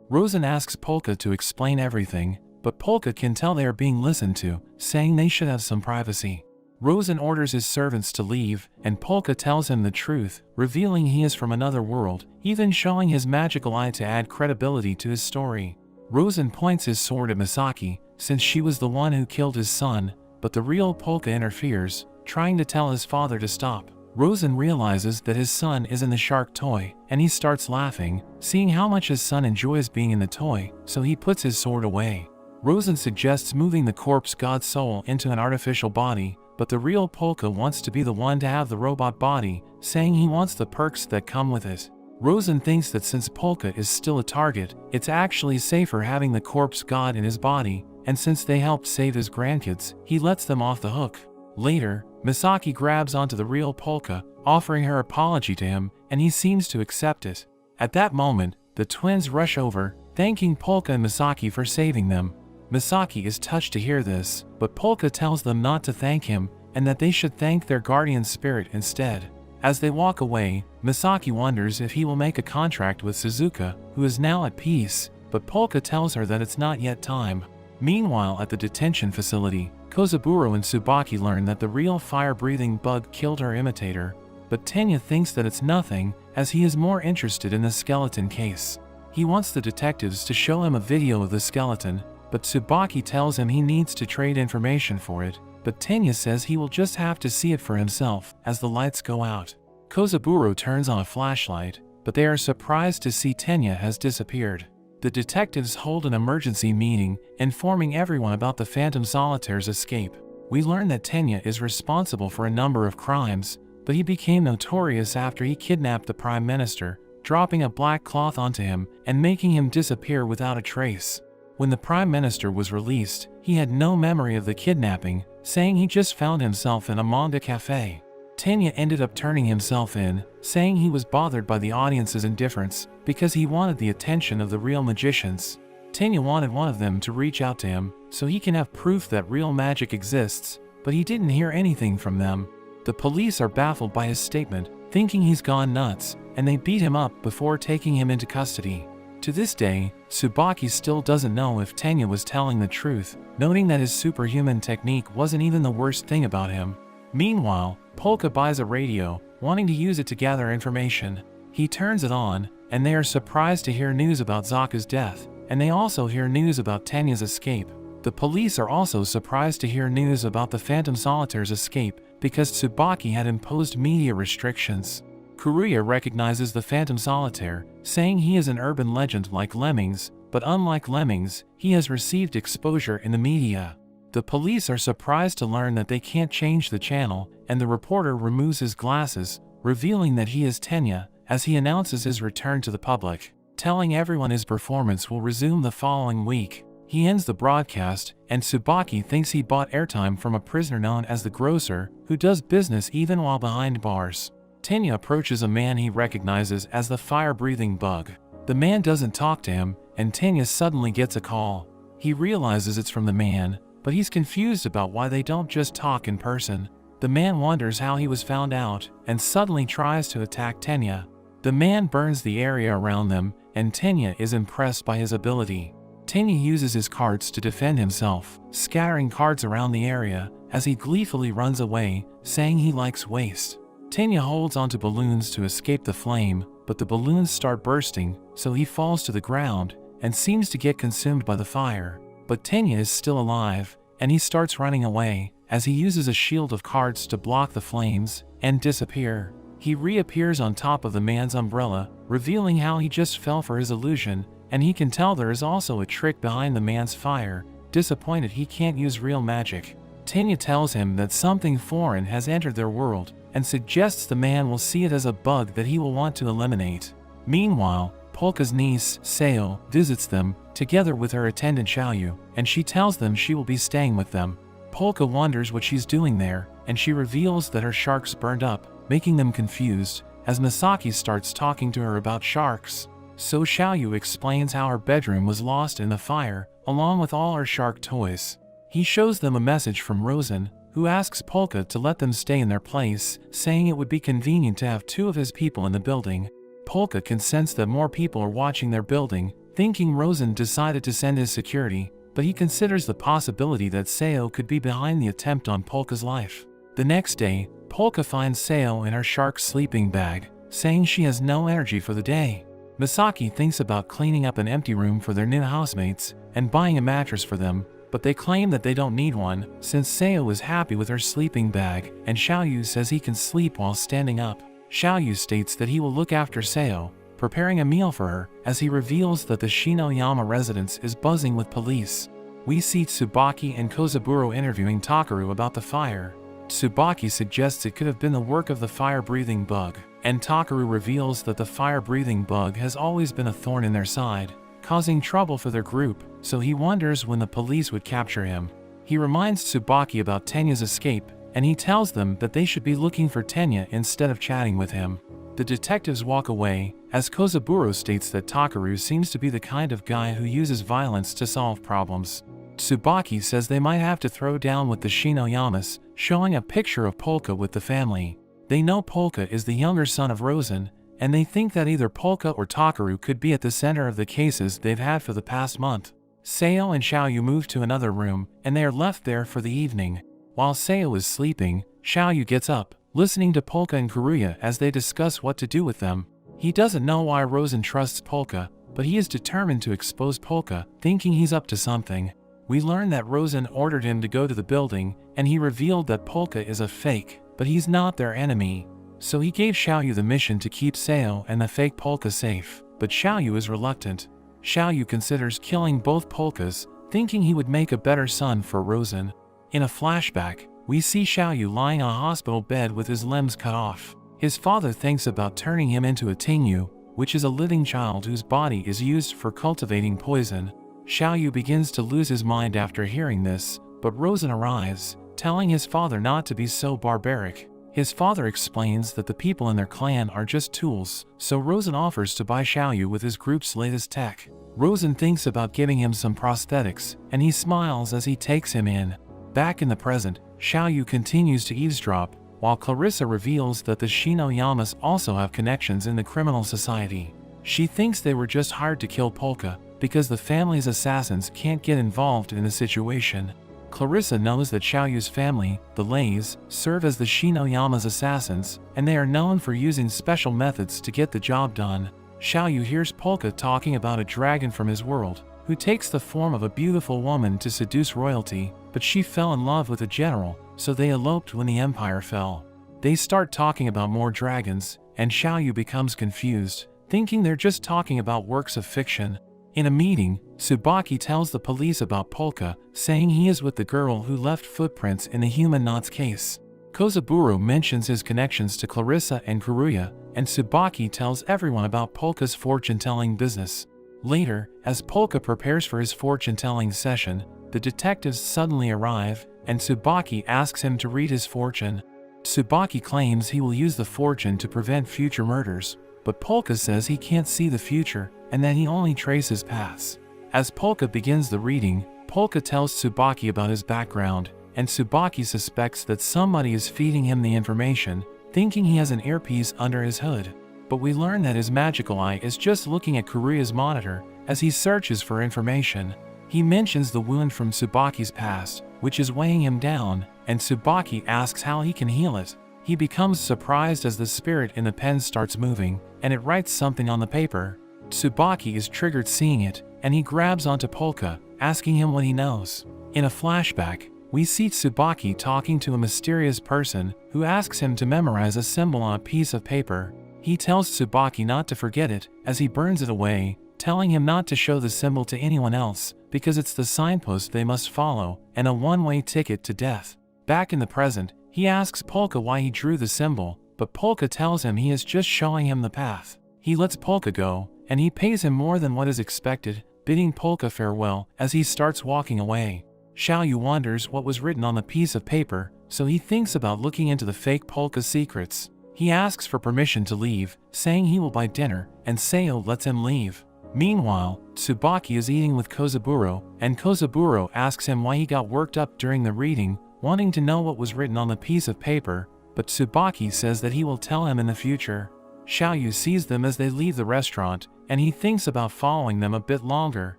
Rosen asks Polka to explain everything, but Polka can tell they are being listened to, saying they should have some privacy. Rosen orders his servants to leave, and Polka tells him the truth, revealing he is from another world, even showing his magical eye to add credibility to his story. Rosen points his sword at Misaki, since she was the one who killed his son, but the real Polka interferes, trying to tell his father to stop. Rosen realizes that his son is in the shark toy, and he starts laughing, seeing how much his son enjoys being in the toy, so he puts his sword away. Rosen suggests moving the corpse god's soul into an artificial body, but the real Polka wants to be the one to have the robot body, saying he wants the perks that come with it. Rosen thinks that since Polka is still a target, it's actually safer having the corpse god in his body, and since they helped save his grandkids, he lets them off the hook. Later, Misaki grabs onto the real Polka, offering her apology to him, and he seems to accept it. At that moment, the twins rush over, thanking Polka and Misaki for saving them. Misaki is touched to hear this, but Polka tells them not to thank him, and that they should thank their guardian spirit instead. As they walk away, Misaki wonders if he will make a contract with Suzuka, who is now at peace, but Polka tells her that it's not yet time. Meanwhile, at the detention facility, Kozaburo and Tsubaki learn that the real fire-breathing bug killed her imitator, but Tenya thinks that it's nothing, as he is more interested in the skeleton case. He wants the detectives to show him a video of the skeleton, but Tsubaki tells him he needs to trade information for it, but Tenya says he will just have to see it for himself as the lights go out. Kozaburo turns on a flashlight, but they are surprised to see Tenya has disappeared. The detectives hold an emergency meeting, informing everyone about the Phantom Solitaire's escape. We learn that Tenya is responsible for a number of crimes, but he became notorious after he kidnapped the Prime Minister, dropping a black cloth onto him and making him disappear without a trace. When the Prime Minister was released, he had no memory of the kidnapping, saying he just found himself in a manga cafe. Tenya ended up turning himself in, saying he was bothered by the audience's indifference because he wanted the attention of the real magicians. Tenya wanted one of them to reach out to him so he can have proof that real magic exists, but he didn't hear anything from them. The police are baffled by his statement, thinking he's gone nuts, and they beat him up before taking him into custody. To this day, Tsubaki still doesn't know if Tenya was telling the truth, noting that his superhuman technique wasn't even the worst thing about him. Meanwhile, Polka buys a radio, wanting to use it to gather information. He turns it on, and they are surprised to hear news about Zaku's death, and they also hear news about Tenya's escape. The police are also surprised to hear news about the Phantom Solitaire's escape, because Tsubaki had imposed media restrictions. Kuruya recognizes the Phantom Solitaire, saying he is an urban legend like Lemmings, but unlike Lemmings, he has received exposure in the media. The police are surprised to learn that they can't change the channel, and the reporter removes his glasses, revealing that he is Tenya, as he announces his return to the public, telling everyone his performance will resume the following week. He ends the broadcast, and Tsubaki thinks he bought airtime from a prisoner known as the Grocer, who does business even while behind bars. Tenya approaches a man he recognizes as the fire-breathing bug. The man doesn't talk to him, and Tenya suddenly gets a call. He realizes it's from the man, but he's confused about why they don't just talk in person. The man wonders how he was found out, and suddenly tries to attack Tenya. The man burns the area around them, and Tenya is impressed by his ability. Tenya uses his cards to defend himself, scattering cards around the area, as he gleefully runs away, saying he likes waste. Tenya holds onto balloons to escape the flame, but the balloons start bursting, so he falls to the ground, and seems to get consumed by the fire. But Tenya is still alive, and he starts running away, as he uses a shield of cards to block the flames, and disappear. He reappears on top of the man's umbrella, revealing how he just fell for his illusion, and he can tell there is also a trick behind the man's fire. Disappointed he can't use real magic, Tenya tells him that something foreign has entered their world, and suggests the man will see it as a bug that he will want to eliminate. Meanwhile, Polka's niece, Seo, visits them, together with her attendant Xiaoyu, and she tells them she will be staying with them. Polka wonders what she's doing there, and she reveals that her sharks burned up, making them confused, as Misaki starts talking to her about sharks. So Xiaoyu explains how her bedroom was lost in the fire, along with all her shark toys. He shows them a message from Rosen, who asks Polka to let them stay in their place, saying it would be convenient to have 2 of his people in the building. Polka can sense that more people are watching their building, thinking Rosen decided to send his security, but he considers the possibility that Seo could be behind the attempt on Polka's life. The next day, Polka finds Seo in her shark sleeping bag, saying she has no energy for the day. Misaki thinks about cleaning up an empty room for their new housemates, and buying a mattress for them, but they claim that they don't need one, since Seo is happy with her sleeping bag, and Xiaoyu says he can sleep while standing up. Xiaoyu states that he will look after Seo, preparing a meal for her, as he reveals that the Shinoyama residence is buzzing with police. We see Tsubaki and Kozaburo interviewing Takaru about the fire. Tsubaki suggests it could have been the work of the fire-breathing bug, and Takaru reveals that the fire-breathing bug has always been a thorn in their side, causing trouble for their group, so he wonders when the police would capture him. He reminds Tsubaki about Tenya's escape, and he tells them that they should be looking for Tenya instead of chatting with him. The detectives walk away, as Kozaburo states that Takaru seems to be the kind of guy who uses violence to solve problems. Tsubaki says they might have to throw down with the Shinoyamas, showing a picture of Polka with the family. They know Polka is the younger son of Rosen, and they think that either Polka or Takaru could be at the center of the cases they've had for the past month. Seo and Xiaoyu move to another room, and they are left there for the evening. While Seo is sleeping, Xiaoyu gets up, listening to Polka and Kuruya as they discuss what to do with them. He doesn't know why Rosen trusts Polka, but he is determined to expose Polka, thinking he's up to something. We learn that Rosen ordered him to go to the building, and he revealed that Polka is a fake, but he's not their enemy. So he gave Xiaoyu the mission to keep Seo and the fake Polka safe, but Xiaoyu is reluctant. Xiaoyu considers killing both Polkas, thinking he would make a better son for Rosen. In a flashback, we see Xiaoyu lying on a hospital bed with his limbs cut off. His father thinks about turning him into a Tingyu, which is a living child whose body is used for cultivating poison. Xiaoyu begins to lose his mind after hearing this, but Rosen arrives, telling his father not to be so barbaric. His father explains that the people in their clan are just tools, so Rosen offers to buy Xiaoyu with his group's latest tech. Rosen thinks about giving him some prosthetics, and he smiles as he takes him in. Back in the present, Xiaoyu continues to eavesdrop, while Clarissa reveals that the Shinoyamas also have connections in the criminal society. She thinks they were just hired to kill Polka, because the family's assassins can't get involved in the situation. Clarissa knows that Xiaoyu's family, the Leis, serve as the Shinoyama's assassins, and they are known for using special methods to get the job done. Xiaoyu hears Polka talking about a dragon from his world, who takes the form of a beautiful woman to seduce royalty, but she fell in love with a general, so they eloped when the empire fell. They start talking about more dragons, and Xiaoyu becomes confused, thinking they're just talking about works of fiction. In a meeting, Tsubaki tells the police about Polka, saying he is with the girl who left footprints in the human knots case. Kozaburo mentions his connections to Clarissa and Kuruya, and Tsubaki tells everyone about Polka's fortune-telling business. Later, as Polka prepares for his fortune-telling session, the detectives suddenly arrive, and Tsubaki asks him to read his fortune. Tsubaki claims he will use the fortune to prevent future murders, but Polka says he can't see the future, and that he only traces paths. As Polka begins the reading, Polka tells Tsubaki about his background, and Tsubaki suspects that somebody is feeding him the information, thinking he has an earpiece under his hood. But we learn that his magical eye is just looking at Kuruya's monitor as he searches for information. He mentions the wound from Tsubaki's past, which is weighing him down, and Tsubaki asks how he can heal it. He becomes surprised as the spirit in the pen starts moving, and it writes something on the paper. Tsubaki is triggered seeing it, and he grabs onto Polka, asking him what he knows. In a flashback, we see Tsubaki talking to a mysterious person who asks him to memorize a symbol on a piece of paper. He tells Tsubaki not to forget it as he burns it away, telling him not to show the symbol to anyone else because it's the signpost they must follow and a one-way ticket to death. Back in the present, he asks Polka why he drew the symbol, but Polka tells him he is just showing him the path. He lets Polka go, and he pays him more than what is expected, bidding Polka farewell as he starts walking away. Xiaoyu wonders what was written on the piece of paper, so he thinks about looking into the fake Polka's secrets. He asks for permission to leave, saying he will buy dinner, and Seo lets him leave. Meanwhile, Tsubaki is eating with Kozaburo, and Kozaburo asks him why he got worked up during the reading, wanting to know what was written on the piece of paper, but Tsubaki says that he will tell him in the future. Xiaoyu sees them as they leave the restaurant, and he thinks about following them a bit longer.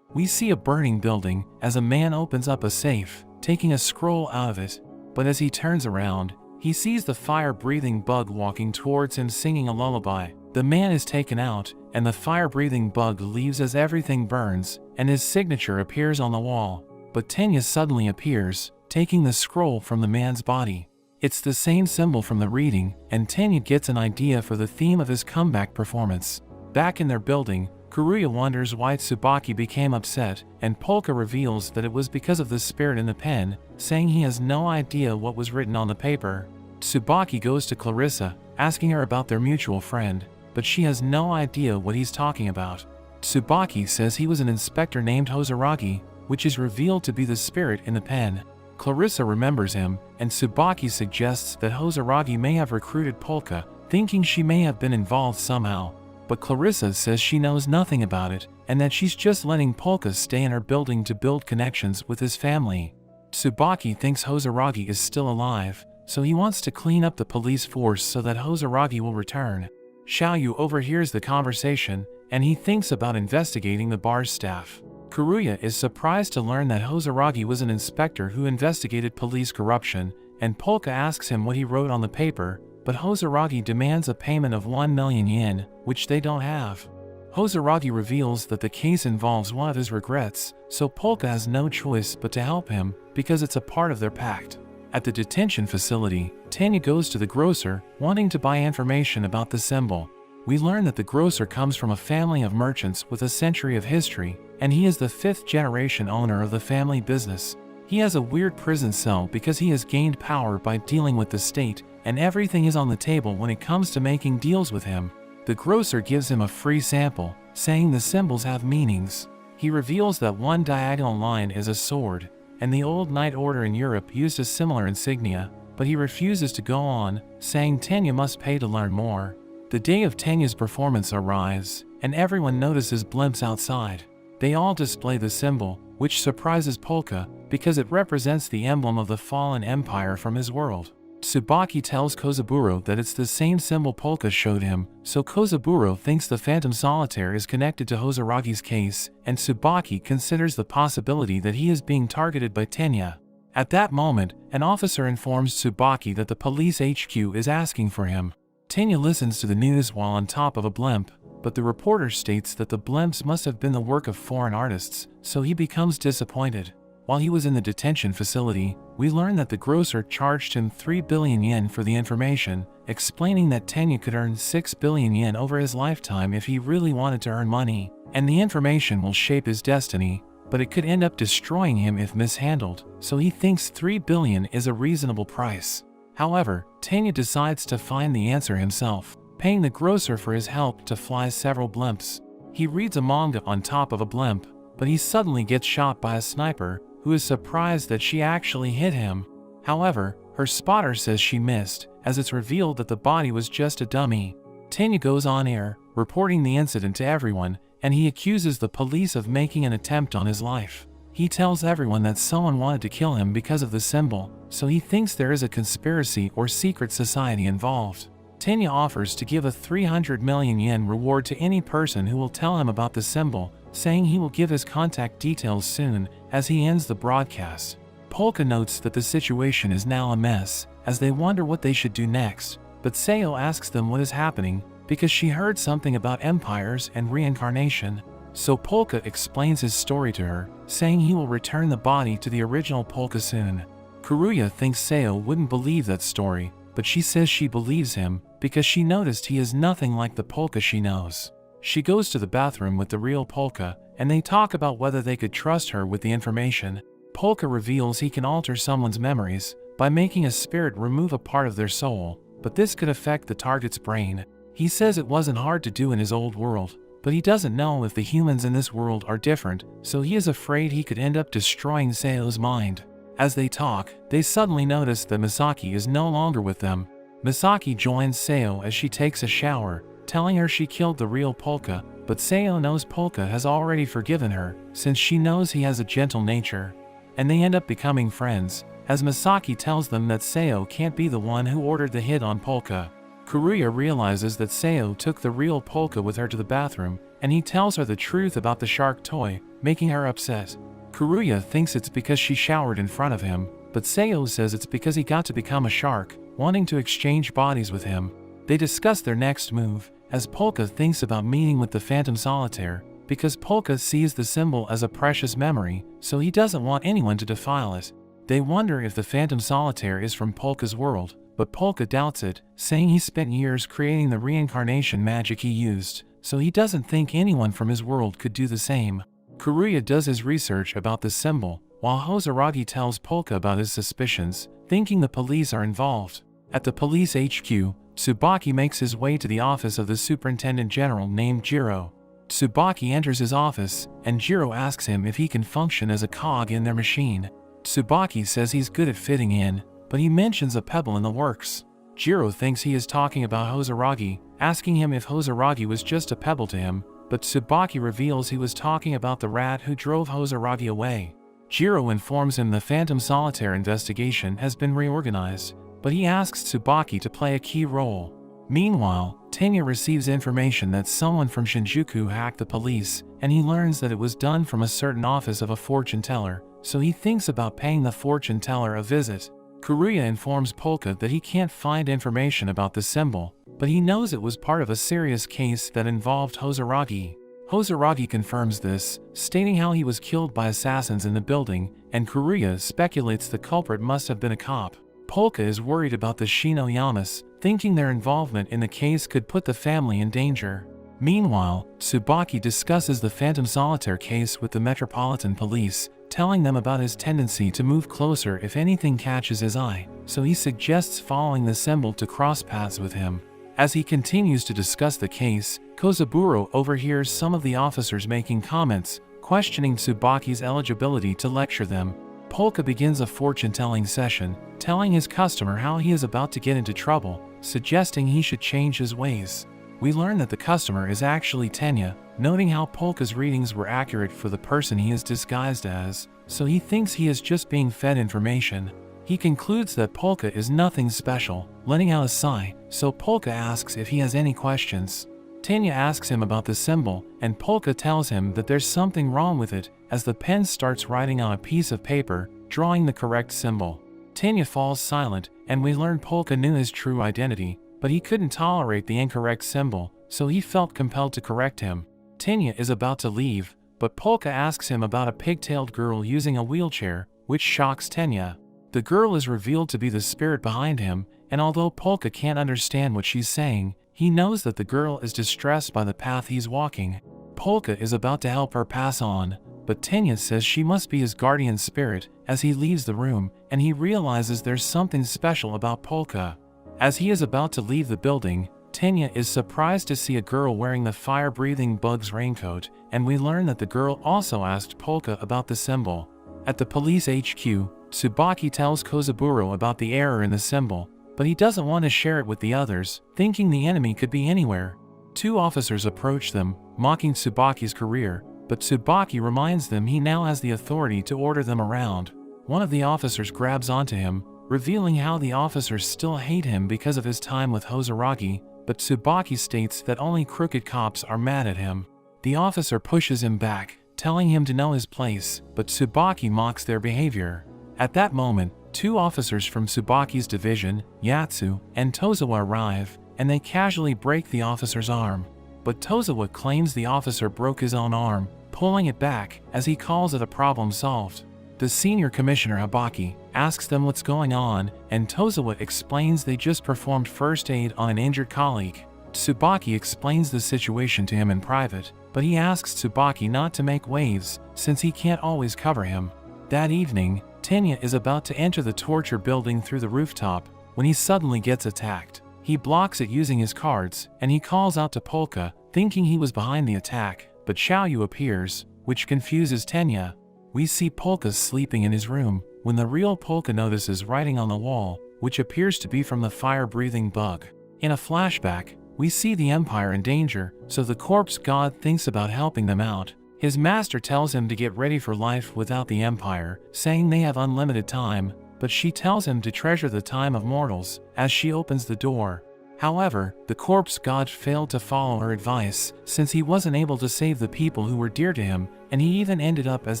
We see a burning building as a man opens up a safe, taking a scroll out of it, but as he turns around, he sees the fire-breathing bug walking towards him singing a lullaby. The man is taken out, and the fire-breathing bug leaves as everything burns, and his signature appears on the wall. But Tenya suddenly appears, taking the scroll from the man's body. It's the same symbol from the reading, and Tenya gets an idea for the theme of his comeback performance. Back in their building, Kuruya wonders why Tsubaki became upset, and Polka reveals that it was because of the spirit in the pen, saying he has no idea what was written on the paper. Tsubaki goes to Clarissa, asking her about their mutual friend, but she has no idea what he's talking about. Tsubaki says he was an inspector named Hozaragi, which is revealed to be the spirit in the pen. Clarissa remembers him, and Tsubaki suggests that Hozaragi may have recruited Polka, thinking she may have been involved somehow. But Clarissa says she knows nothing about it, and that she's just letting Polka stay in her building to build connections with his family. Tsubaki thinks Hozaragi is still alive, so he wants to clean up the police force so that Hozaragi will return. Xiaoyu overhears the conversation, and he thinks about investigating the bar's staff. Kuruya is surprised to learn that Hozaragi was an inspector who investigated police corruption, and Polka asks him what he wrote on the paper, but Hozaragi demands a payment of 1 million yen, which they don't have. Hozaragi reveals that the case involves one of his regrets, so Polka has no choice but to help him, because it's a part of their pact. At the detention facility, Tanya goes to the grocer, wanting to buy information about the symbol. We learn that the grocer comes from a family of merchants with a century of history, and he is the 5th generation owner of the family business. He has a weird prison cell because he has gained power by dealing with the state, and everything is on the table when it comes to making deals with him. The grocer gives him a free sample, saying the symbols have meanings. He reveals that one diagonal line is a sword, and the old Knight Order in Europe used a similar insignia, but he refuses to go on, saying Tanya must pay to learn more. The day of Tanya's performance arrives, and everyone notices blimps outside. They all display the symbol, which surprises Polka, because it represents the emblem of the fallen empire from his world. Tsubaki tells Kozaburo that it's the same symbol Polka showed him, so Kozaburo thinks the Phantom Solitaire is connected to Hozaragi's case, and Tsubaki considers the possibility that he is being targeted by Tenya. At that moment, an officer informs Tsubaki that the police HQ is asking for him. Tenya listens to the news while on top of a blimp, but the reporter states that the blimps must have been the work of foreign artists, so he becomes disappointed. While he was in the detention facility, we learn that the grocer charged him 3 billion yen for the information, explaining that Tenya could earn 6 billion yen over his lifetime if he really wanted to earn money, and the information will shape his destiny, but it could end up destroying him if mishandled, so he thinks 3 billion is a reasonable price. However, Tenya decides to find the answer himself, paying the grocer for his help to fly several blimps. He reads a manga on top of a blimp, but he suddenly gets shot by a sniper, who is surprised that she actually hit him. However, her spotter says she missed, as it's revealed that the body was just a dummy. Tenya goes on air, reporting the incident to everyone, and he accuses the police of making an attempt on his life. He tells everyone that someone wanted to kill him because of the symbol, so he thinks there is a conspiracy or secret society involved. Tenya offers to give a 300 million yen reward to any person who will tell him about the symbol, saying he will give his contact details soon, as he ends the broadcast. Polka notes that the situation is now a mess, as they wonder what they should do next, but Sayo asks them what is happening, because she heard something about empires and reincarnation. So Polka explains his story to her, saying he will return the body to the original Polka soon. Karuya thinks Sayo wouldn't believe that story, but she says she believes him, because she noticed he is nothing like the Polka she knows. She goes to the bathroom with the real Polka, and they talk about whether they could trust her with the information. Polka reveals he can alter someone's memories by making a spirit remove a part of their soul, but this could affect the target's brain. He says it wasn't hard to do in his old world, but he doesn't know if the humans in this world are different, so he is afraid he could end up destroying Sayo's mind. As they talk, they suddenly notice that Misaki is no longer with them. Misaki joins Sayo as she takes a shower, telling her she killed the real Polka, but Sayo knows Polka has already forgiven her, since she knows he has a gentle nature. And they end up becoming friends, as Misaki tells them that Sayo can't be the one who ordered the hit on Polka. Karuya realizes that Sayo took the real Polka with her to the bathroom, and he tells her the truth about the shark toy, making her upset. Karuya thinks it's because she showered in front of him, but Sayo says it's because he got to become a shark, wanting to exchange bodies with him. They discuss their next move, as Polka thinks about meeting with the Phantom Solitaire, because Polka sees the symbol as a precious memory, so he doesn't want anyone to defile it. They wonder if the Phantom Solitaire is from Polka's world, but Polka doubts it, saying he spent years creating the reincarnation magic he used, so he doesn't think anyone from his world could do the same. Karuya does his research about the symbol, while Hozaragi tells Polka about his suspicions, thinking the police are involved. At the police HQ, Tsubaki makes his way to the office of the superintendent general named Jiro. Tsubaki enters his office, and Jiro asks him if he can function as a cog in their machine. Tsubaki says he's good at fitting in, but he mentions a pebble in the works. Jiro thinks he is talking about Hozaragi, asking him if Hozaragi was just a pebble to him, but Tsubaki reveals he was talking about the rat who drove Hozaragi away. Jiro informs him the Phantom Solitaire investigation has been reorganized, but he asks Tsubaki to play a key role. Meanwhile, Tenya receives information that someone from Shinjuku hacked the police, and he learns that it was done from a certain office of a fortune teller, so he thinks about paying the fortune teller a visit. Karuya informs Polka that he can't find information about the symbol, but he knows it was part of a serious case that involved Hozaragi. Hozaragi confirms this, stating how he was killed by assassins in the building, and Karuya speculates the culprit must have been a cop. Polka is worried about the Shino Yamas, thinking their involvement in the case could put the family in danger. Meanwhile, Tsubaki discusses the Phantom Solitaire case with the Metropolitan Police, telling them about his tendency to move closer if anything catches his eye, so he suggests following the symbol to cross paths with him. As he continues to discuss the case, Kozaburo overhears some of the officers making comments, questioning Tsubaki's eligibility to lecture them. Polka begins a fortune-telling session, telling his customer how he is about to get into trouble, suggesting he should change his ways. We learn that the customer is actually Tenya, noting how Polka's readings were accurate for the person he is disguised as, so he thinks he is just being fed information. He concludes that Polka is nothing special, letting out a sigh, so Polka asks if he has any questions. Tenya asks him about the symbol, and Polka tells him that there's something wrong with it, as the pen starts writing on a piece of paper, drawing the correct symbol. Tenya falls silent, and we learn Polka knew his true identity, but he couldn't tolerate the incorrect symbol, so he felt compelled to correct him. Tenya is about to leave, but Polka asks him about a pigtailed girl using a wheelchair, which shocks Tenya. The girl is revealed to be the spirit behind him, and although Polka can't understand what she's saying, he knows that the girl is distressed by the path he's walking. Polka is about to help her pass on, but Tenya says she must be his guardian spirit as he leaves the room, and he realizes there's something special about Polka. As he is about to leave the building, Tenya is surprised to see a girl wearing the fire-breathing bug's raincoat, and we learn that the girl also asked Polka about the symbol. At the police HQ, Tsubaki tells Kozaburo about the error in the symbol, but he doesn't want to share it with the others, thinking the enemy could be anywhere. Two officers approach them, mocking Tsubaki's career, but Tsubaki reminds them he now has the authority to order them around. One of the officers grabs onto him, revealing how the officers still hate him because of his time with Hozuragi, but Tsubaki states that only crooked cops are mad at him. The officer pushes him back, telling him to know his place, but Tsubaki mocks their behavior. At that moment, two officers from Tsubaki's division, Yatsu and Tozawa arrive, and they casually break the officer's arm. But Tozawa claims the officer broke his own arm, pulling it back as he calls it a problem solved. The senior commissioner Habaki asks them what's going on, and Tozawa explains they just performed first aid on an injured colleague. Tsubaki explains the situation to him in private, but he asks Tsubaki not to make waves since he can't always cover him. That evening, Tenya is about to enter the torture building through the rooftop when he suddenly gets attacked. He blocks it using his cards, and he calls out to Polka, thinking he was behind the attack, but Xiaoyu appears, which confuses Tenya. We see Polka sleeping in his room, when the real Polka notices writing on the wall, which appears to be from the fire-breathing bug. In a flashback, we see the Empire in danger, so the corpse god thinks about helping them out. His master tells him to get ready for life without the Empire, saying they have unlimited time, but she tells him to treasure the time of mortals as she opens the door. However, the corpse god failed to follow her advice since he wasn't able to save the people who were dear to him, and he even ended up as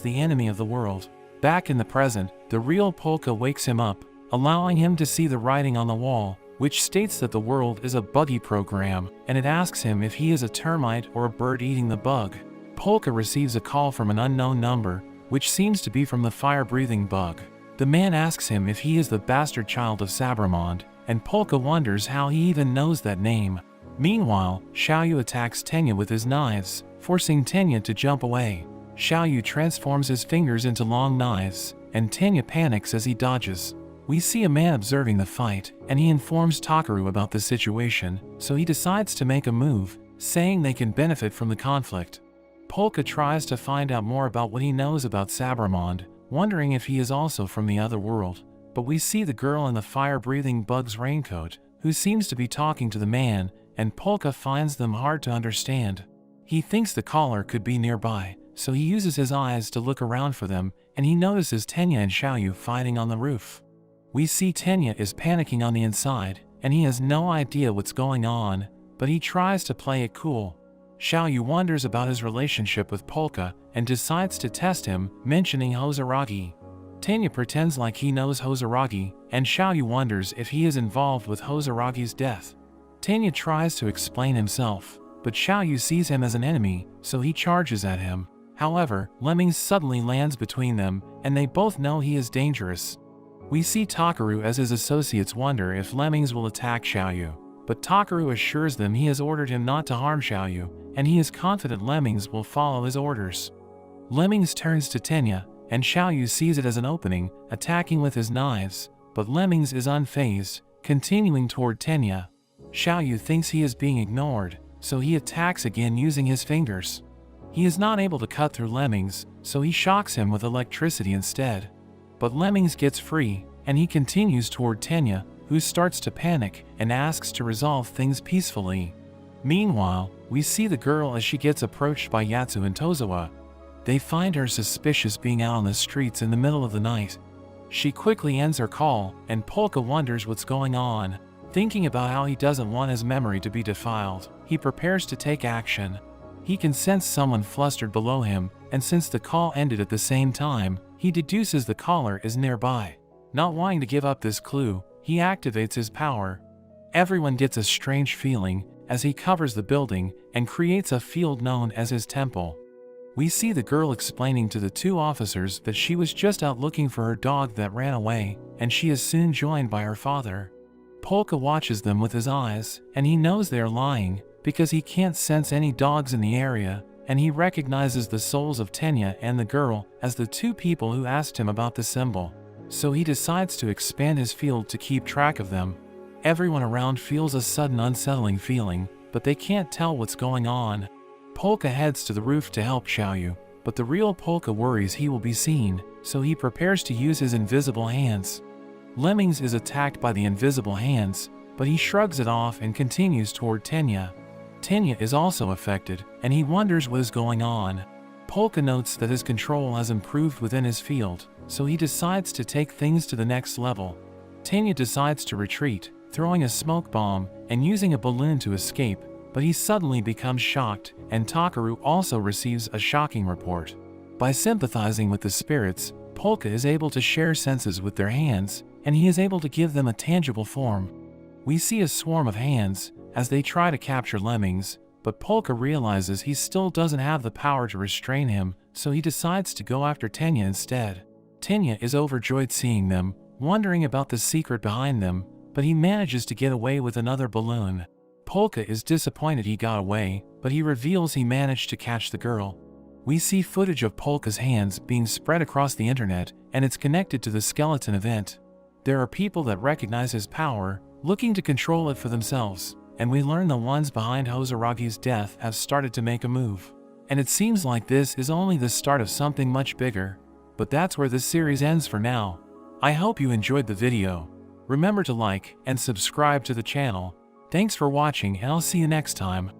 the enemy of the world. Back in the present, the real Polka wakes him up, allowing him to see the writing on the wall, which states that the world is a buggy program, and it asks him if he is a termite or a bird eating the bug. Polka receives a call from an unknown number, which seems to be from the fire-breathing bug. The man asks him if he is the bastard child of Sabramond, and Polka wonders how he even knows that name. Meanwhile, Xiaoyu attacks Tenya with his knives, forcing Tenya to jump away. Xiaoyu transforms his fingers into long knives, and Tenya panics as he dodges. We see a man observing the fight, and he informs Takaru about the situation, so he decides to make a move, saying they can benefit from the conflict. Polka tries to find out more about what he knows about Sabramond, wondering if he is also from the other world, but we see the girl in the fire-breathing bug's raincoat, who seems to be talking to the man, and Polka finds them hard to understand. He thinks the caller could be nearby, so he uses his eyes to look around for them, and he notices Tenya and Xiaoyu fighting on the roof. We see Tenya is panicking on the inside, and he has no idea what's going on, but he tries to play it cool. Xiaoyu wonders about his relationship with Polka and decides to test him, mentioning Hozuragi. Tenya pretends like he knows Hozuragi, and Xiaoyu wonders if he is involved with Hozuragi's death. Tenya tries to explain himself, but Xiaoyu sees him as an enemy, so he charges at him. However, Lemmings suddenly lands between them, and they both know he is dangerous. We see Takaru as his associates wonder if Lemmings will attack Xiaoyu, but Takaru assures them he has ordered him not to harm Xiaoyu, and he is confident Lemmings will follow his orders. Lemmings turns to Tenya, and Xiaoyu sees it as an opening, attacking with his knives, but Lemmings is unfazed, continuing toward Tenya. Xiaoyu thinks he is being ignored, so he attacks again using his fingers. He is not able to cut through Lemmings, so he shocks him with electricity instead. But Lemmings gets free, and he continues toward Tenya, who starts to panic and asks to resolve things peacefully. Meanwhile, we see the girl as she gets approached by Yatsu and Tozawa. They find her suspicious being out on the streets in the middle of the night. She quickly ends her call, and Polka wonders what's going on. Thinking about how he doesn't want his memory to be defiled, he prepares to take action. He can sense someone flustered below him, and since the call ended at the same time, he deduces the caller is nearby. Not wanting to give up this clue, he activates his power. Everyone gets a strange feeling as he covers the building and creates a field known as his temple. We see the girl explaining to the two officers that she was just out looking for her dog that ran away, and she is soon joined by her father. Polka watches them with his eyes, and he knows they are lying, because he can't sense any dogs in the area, and he recognizes the souls of Tenya and the girl as the two people who asked him about the symbol. So he decides to expand his field to keep track of them. Everyone around feels a sudden unsettling feeling, but they can't tell what's going on. Polka heads to the roof to help Xiaoyu, but the real Polka worries he will be seen, so he prepares to use his invisible hands. Lemmings is attacked by the invisible hands, but he shrugs it off and continues toward Tenya. Tenya is also affected, and he wonders what is going on. Polka notes that his control has improved within his field, so he decides to take things to the next level. Tenya decides to retreat, throwing a smoke bomb and using a balloon to escape, but he suddenly becomes shocked, and Takaru also receives a shocking report. By sympathizing with the spirits, Polka is able to share senses with their hands, and he is able to give them a tangible form. We see a swarm of hands as they try to capture Lemmings, but Polka realizes he still doesn't have the power to restrain him, so he decides to go after Tenya instead. Tenya is overjoyed seeing them, wondering about the secret behind them, but he manages to get away with another balloon. Polka is disappointed he got away, but he reveals he managed to catch the girl. We see footage of Polka's hands being spread across the internet, and it's connected to the skeleton event. There are people that recognize his power, looking to control it for themselves, and we learn the ones behind Hosaragi's death have started to make a move. And it seems like this is only the start of something much bigger. But that's where this series ends for now. I hope you enjoyed the video. Remember to like and subscribe to the channel. Thanks for watching, and I'll see you next time.